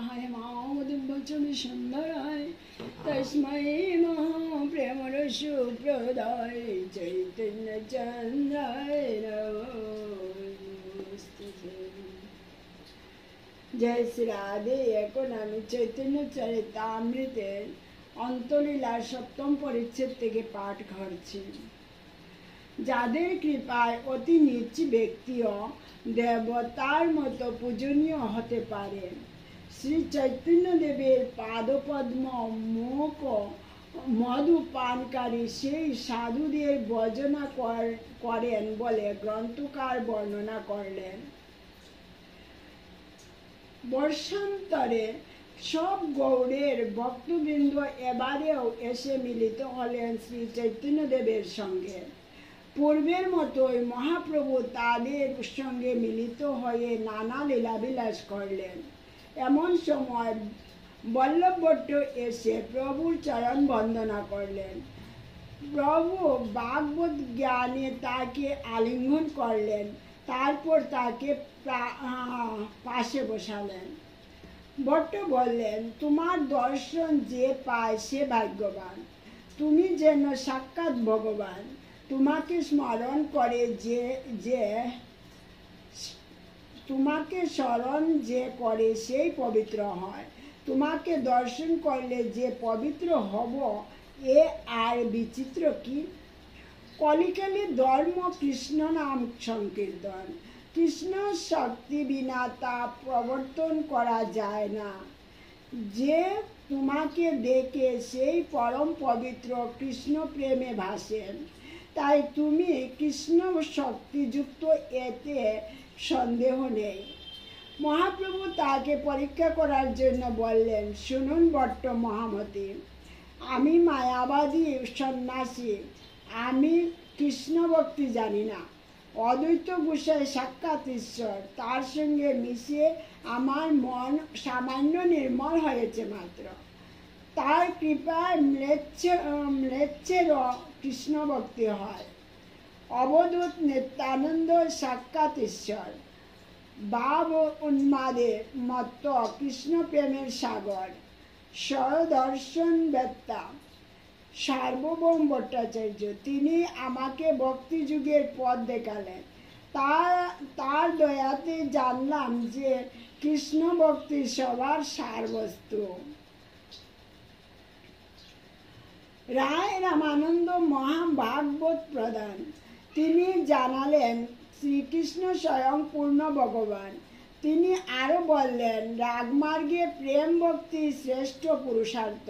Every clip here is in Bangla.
हेमावती सुंदराय तस्मै महाप्रेमरस प्रदाय चैतन्य चंद्राय नमोस्तुते। जय श्री राधे। এখন আমি চৈতন্য চরিতামৃতের অন্তলীলা সপ্তম পরিচ্ছেদ থেকে পাঠ করছি। যাদের কৃপায় অতি নীচ ব্যক্তিও দেবতার মতো পূজনীয় হতে পারে, শ্রী চৈতন্যদেবের পাদপদ্ম মুখ মধু পানকারী সেই সাধুদের ভজনা করেন বলে গ্রন্থকার বর্ণনা করলেন। বর্ষান্তরে সব গৌড়ের ভক্তবৃন্দ এবারেও এসে মিলিত হলেন শ্রী চৈতন্যদেবের সঙ্গে। পূর্বের মতোই মহাপ্রভু তাদের সঙ্গে মিলিত হয়ে নানা লীলাবিলাস করলেন। এমন সময় বল্লভ ভট্ট এসে প্রভুর চরণ বন্দনা করলেন। প্রভু ভাগবত জ্ঞানে তাকে আলিঙ্গন করলেন, তারপর তাকে পাশে বসালেন। ভট্ট বললেন, তোমার দর্শন যে পায় সে ভাগ্যবান। তুমি যেন সাক্ষাৎ ভগবান। তোমাকে স্মরণ করে তোমাকে স্মরণ যে করে সেই পবিত্র হয়। তোমাকে দর্শন করলে যে পবিত্র হব, এ আর বিচিত্র কি? কলিকালে ধর্ম কৃষ্ণ নাম সংকীর্তন। কৃষ্ণ শক্তি বিনা তা প্রবর্তন করা যায় না। যে তোমাকে দেখে সেই পরম পবিত্র কৃষ্ণ প্রেমে ভাসেন, তাই তুমি কৃষ্ণ শক্তিযুক্ত, এতে সন্দেহ নেই। মহাপ্রভু তাকে পরীক্ষা করার জন্য বললেন, শুনুন ভট্ট মহামতি, আমি মায়াবাদী সন্ন্যাসী। আমি কৃষ্ণ ভক্তি জানি না। অদ্বৈত গোসাই সাক্ষাৎ ঈশ্বর, তার সঙ্গে মিশিয়ে আমার মন সামান্য নির্মল হয়েছে মাত্র। তার কৃপায় ম্লেচ্ছেরও কৃষ্ণ ভক্তি হয়। অবধূত নিত্যানন্দ সাক্ষাৎ ঈশ্বর, ভাব উন্মাদে মত্ত কৃষ্ণ প্রেমের সাগর, স্বদর্শন বেত্তা সার্বভৌম ভট্টাচার্য, তিনি আমাকে ভক্তিযুগের পথ দেখালেন। তার দয়াতে জানলাম যে কৃষ্ণ ভক্তি সবার সারবস্তু। রায় রামানন্দ মহাভাগবত প্রধান, তিনি জানালেন শ্রীকৃষ্ণ স্বয়ং পূর্ণ ভগবান। তিনি আরো বললেন, রাগমার্গে প্রেম ভক্তি শ্রেষ্ঠ পুরুষার্থ।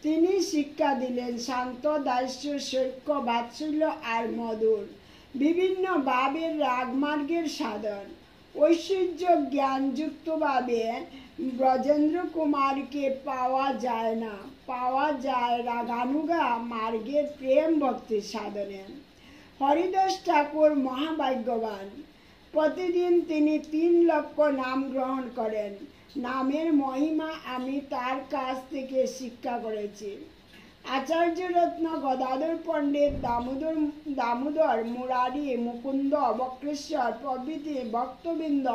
তিনি শিক্ষা দিলেন শান্ত, দাস্য, সৈক্য, বাৎসল্য আর মধুর বিভিন্ন ভাবের রাগমার্গের সাধন। ঐশ্বর্য জ্ঞানযুক্তভাবে ব্রজেন্দ্র কুমারকে পাওয়া যায় না, পাওয়া যায় রাগানুগা মার্গের প্রেম ভক্তির সাধনে। হরিদাস ঠাকুর মহাভাগ্যবান। প্রতিদিন তিনি 3 লক্ষ নাম গ্রহণ করেন। নামের মহিমা আমি তার কাছ থেকে শিক্ষা করেছি। আচার্য রত্ন গদাধর পণ্ডিত, দামোদর, মুরারি, মুকুন্দ, বক্রেশ্বর প্রভৃতি ভক্তবৃন্দ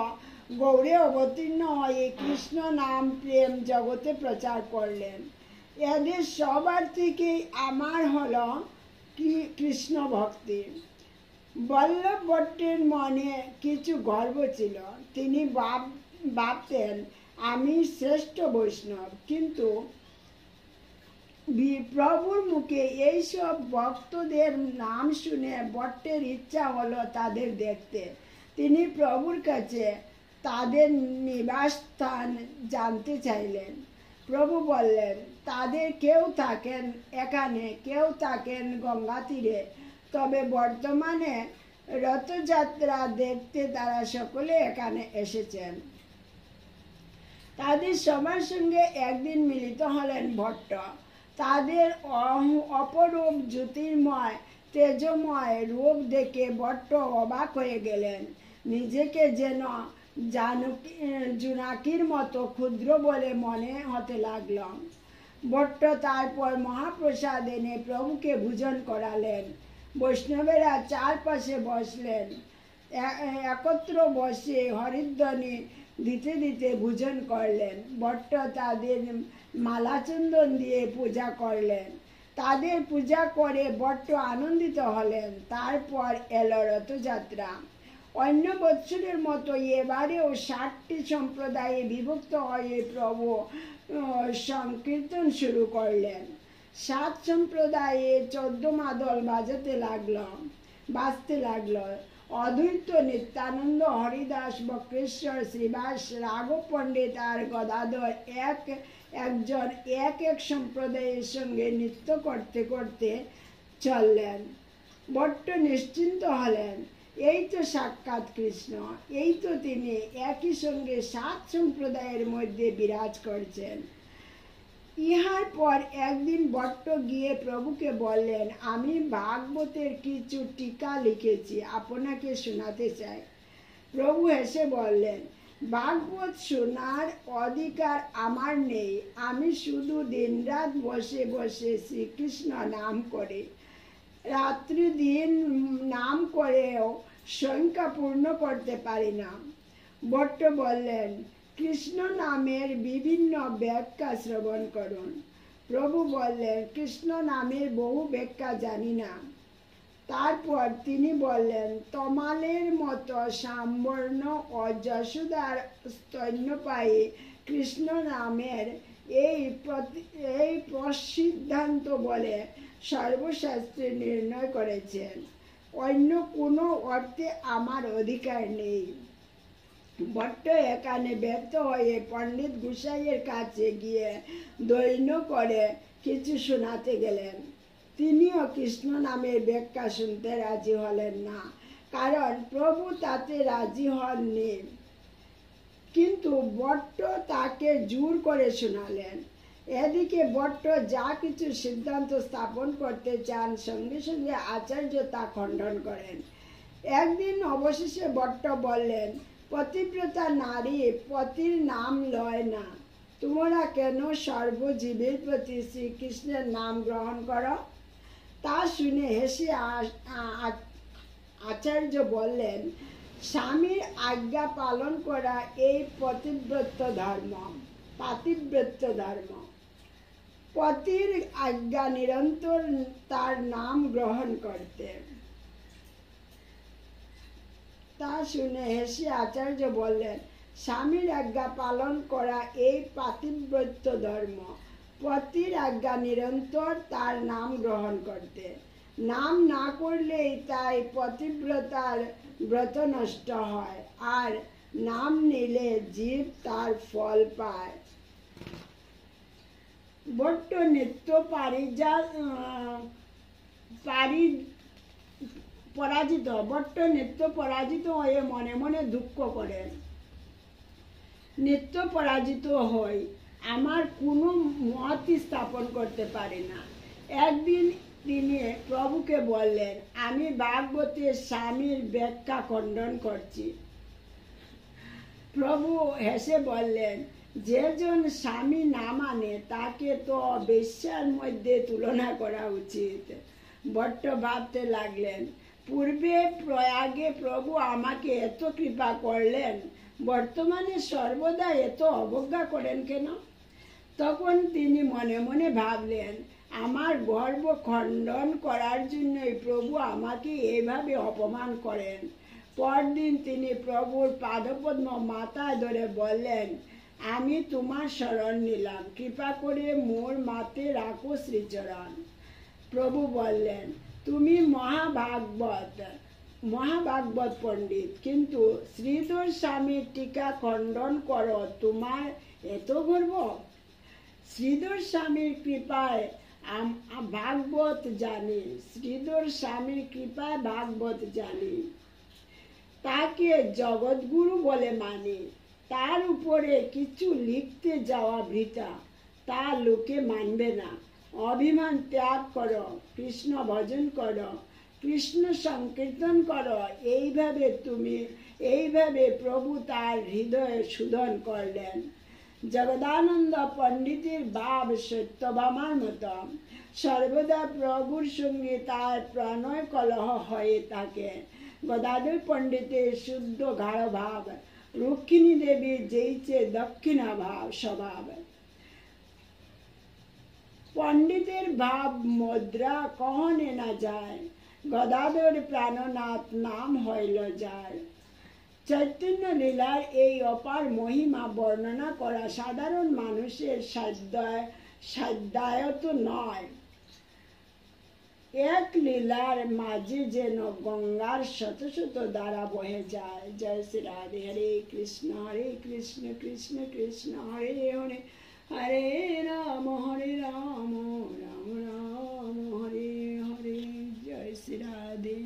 গৌড়ে অবতীর্ণ হয়ে কৃষ্ণ নাম প্রেম জগতে প্রচার করলেন। এদের সবার থেকেই আমার হলো কৃষ্ণ ভক্তি। বল্লভ ভট্টের মনে কিছু গর্ব ছিল। তিনি ভাবতেন, আমি শ্রেষ্ঠ বৈষ্ণব। কিন্তু প্রভুর মুখে এইসব ভক্তদের নাম শুনে ভট্টের ইচ্ছা হলো তাদের দেখতে। তিনি প্রভুর কাছে তাদের নিবাস স্থান জানতে চাইলেন। প্রভু বললেন, তাদের কেউ থাকেন এখানে, কেউ থাকেন গঙ্গা তীরে। তবে বর্তমানে রথযাত্রা দেখতে তারা সকলে এখানে এসেছেন। তাদের সবার সঙ্গে একদিন মিলিত হলেন ভট্ট। তাদের অপরূপ জ্যোতির্ময় তেজময় রূপ দেখে ভট্ট অবাক হয়ে গেলেন। নিজেকে যেন জোনাকির মতো ক্ষুদ্র বলে মনে হতে লাগল। ভট্ট তারপর মহাপ্রসাদ এনে প্রভুকে ভোজন করালেন। বৈষ্ণবেরা চারপাশে বসলেন। একত্র বসে হরিধ্বনি দিতে দিতে ভোজন করলেন। ভট্ট তাদের মালাচন্দন দিয়ে পূজা করলেন। তাদের পূজা করে ভট্ট আনন্দিত হলেন। তারপর এলো রথযাত্রা। অন্য বৎসরের মতো এবারেও 60টি সম্প্রদায়ে বিভক্ত হয়ে প্রভু সংকীর্তন শুরু করলেন। 7 সম্প্রদায়ে 14 মাদল বাজতে লাগলো। অদ্বৈত, নিত্যানন্দ, হরিদাস, বক্রেশ্বর, শ্রীবাস, রাঘব পণ্ডিত আর গদাধর একজন এক সম্প্রদায়ের সঙ্গে নৃত্য করতে করতে চললেন। ভট্ট নিশ্চিন্ত হলেন, এই তো সাক্ষাৎ কৃষ্ণ, এই তো তিনি একই সঙ্গে 7 সম্প্রদায়ের মধ্যে বিরাজ করছেন। ইহার পর একদিন ভট্ট গিয়ে প্রভুকে বললেন, আমি ভাগবতের কিছু টিকা লিখেছি, আপনাকে শোনাতে চাই। প্রভু হেসে বললেন, ভাগবত শোনার অধিকার আমার নেই। আমি শুধু দিনরাত বসে বসে শ্রীকৃষ্ণ নাম করে, রাত্রি দিন নাম করেও সংখ্যা পূর্ণ করতে পারি না। ভট্ট বললেন, কৃষ্ণ নামের বিভিন্ন ব্যাখ্যা শ্রবণ করুন। প্রভু বললেন, কৃষ্ণ নামের বহু ব্যাখ্যা জানি না। তারপর তিনি বললেন, তমালের মতো সামবর্ণ ও যশোদার স্তন্যপায়ী কৃষ্ণ নামের এই প্রসিদ্ধান্ত বলে সর্বশাস্ত্রে নির্ণয় করেছেন। অন্য কোনো অর্থে আমার অধিকার নেই। ভট্ট এখানে ব্যর্থ হয়ে পণ্ডিত গোসাইয়ের কাছে গিয়ে দৈন্য করে কিছু শোনাতে গেলেন। তিনিও কৃষ্ণ নামের ব্যাখ্যা শুনতে রাজি হলেন না, কারণ প্রভু তাতে রাজি হননি। কিন্তু ভট্ট তাকে জোর করে শোনালেন। এদিকে ভট্ট যা কিছু সিদ্ধান্ত স্থাপন করতে চান, সঙ্গে সঙ্গে আচার্য তা খণ্ডন করেন। একদিন অবশেষে ভট্ট বললেন, পতিব্রতা নারী পতির নাম লয় না। তোমরা কেন সর্বজীবের প্রতি শ্রীকৃষ্ণের নাম গ্রহণ করো? তা শুনে হেসে আচার্য বললেন, স্বামীর আজ্ঞা পালন করা এই পাতিব্রত্য ধর্ম। পতির আজ্ঞা নিরন্তর তার নাম গ্রহণ করতে। তা শুনে হেসে আচার্য বললেন, স্বামীর আজ্ঞা পালন করা এই পাতিব্রত্য ধর্ম। পতির আজ্ঞা নিরন্তর তার নাম গ্রহণ করতে। নাম না করলেই তাই পতিব্রতার ব্রত নষ্ট হয়, আর নাম নিলে জীব তার ফল পায়। ভট্ট নিত্য পরাজিত হয়ে মনে মনে দুঃখ করেন। নিত্য পরাজিত হই, আমার কোনো মতই স্থাপন করতে পারি না। একদিন তিনি প্রভুকে বললেন, আমি ভাগবতের স্বামীর ব্যাখ্যা খণ্ডন করছি। প্রভু হেসে বললেন, যেজন স্বামী না মানে তাকে তো বেশ্যার মধ্যে তুলনা করা উচিত। ভট্ট ভাবতে লাগলেন, পূর্বে প্রয়াগে প্রভু আমাকে এত কৃপা করলেন, বর্তমানে সর্বদা এত অবজ্ঞা করেন কেন? তখন তিনি মনে মনে ভাবলেন, আমার গর্ব খণ্ডন করার জন্যই প্রভু আমাকে এইভাবে অপমান করেন। পরদিন তিনি প্রভুর পাদপদ্ম মাথায় ধরে বললেন, আমি তোমার শরণ নিলাম, কৃপা করে মোর মাতে রাখো শ্রীচরণ। প্রভু বললেন, তুমি মহাভাগবত পণ্ডিত, কিন্তু শ্রীধর স্বামীর টিকা খণ্ডন করো, তোমার এত গর্ব? শ্রীধর স্বামীর কৃপায় ভাগবত জানি, তাকে জগৎগুরু বলে মানি। তার উপরে কিছু লিখতে যাওয়া বৃথা, তা লোকে মানবে না। অভিমান ত্যাগ করো, কৃষ্ণ ভজন করো, কৃষ্ণ সংকীর্তন করো। এইভাবে প্রভু তার হৃদয়ে শোধন করলেন। জগদানন্দ পণ্ডিতের ভাব সত্যভামার মতো, সর্বদা প্রভুর সঙ্গে তার প্রণয় কলহ হয়ে থাকে। গদাধর পণ্ডিতের শুদ্ধ গাঢ় ভাব, रुक्मिणी देवी जैसे दक्षिणा भाव स्वभाव पंडितेर भाव मुद्रा कहने न जाए गदाधर प्राणनाथ नाम हईल जाए चैतन्य लीलार এই অপার মহিমা বর্ণনা করা সাধারণ মানুষের সাধ্যায়ত নয় এক লীলার মাঝে যেন গঙ্গার শত শত ধারা বহে যায় জয় শ্রী রাধে হরে কৃষ্ণ কৃষ্ণ কৃষ্ণ হরে হরে হরে রাম রাম রাম হরে হরে জয় শ্রী রাধে।